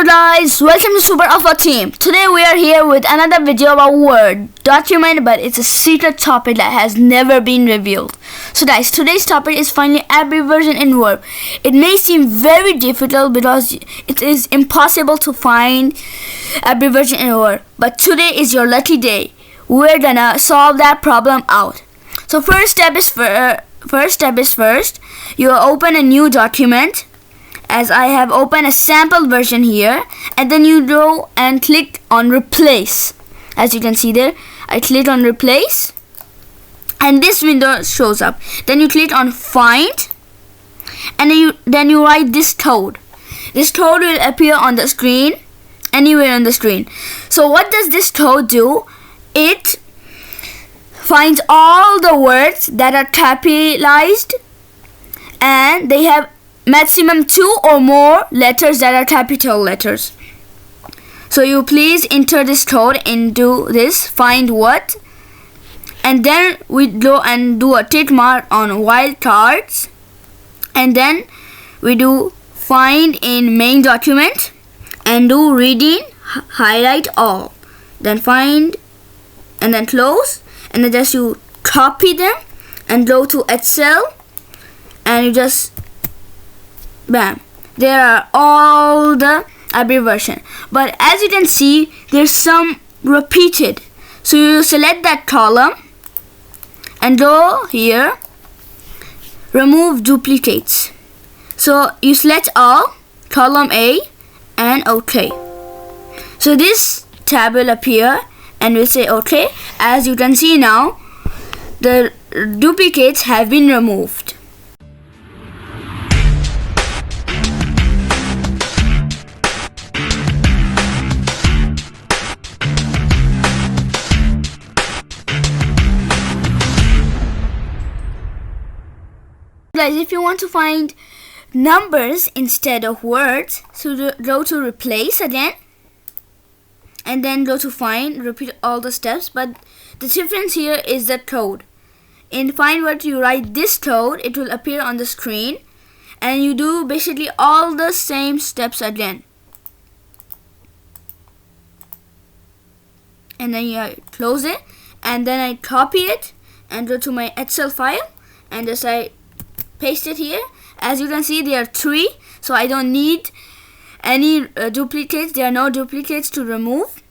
Hello guys, welcome to Super Alpha Team. Today we are here with another video about word document, but it's a secret topic that has never been revealed. So guys, today's topic is finding abbreviation in Word. It may seem very difficult because it is impossible to find abbreviation in Word, but today is your lucky day. We're gonna solve that problem out. So first step is first. You open a new document. As I have opened a sample version here, and then you go and click on replace. As you can see there, I click on replace and this window shows up. Then you click on find and then you write this code. This code will appear on the screen, anywhere on the screen. So what does this code do? It finds all the words that are capitalized and they have maximum 2 or more letters that are capital letters. So you please enter this code into this find what, and then we go and do a tick mark on wildcards, and then we do find in main document and do reading highlight all, then find and then close, and then just you copy them and go to Excel and you just bam, there are all the abbreviation, but as you can see there's some repeated. So you select that column and go here, remove duplicates. So you select all, column A, and OK. So this tab will appear and we say OK. As you can see now, the duplicates have been removed. Guys, if you want to find numbers instead of words, so go to replace again and then go to find, repeat all the steps, but the difference here is the code. In find word you write this code, it will appear on the screen and you do basically all the same steps again, and then you close it and then I copy it and go to my Excel file and just I paste it here. As you can see there are 3, so I don't need any duplicates. There are no duplicates to remove.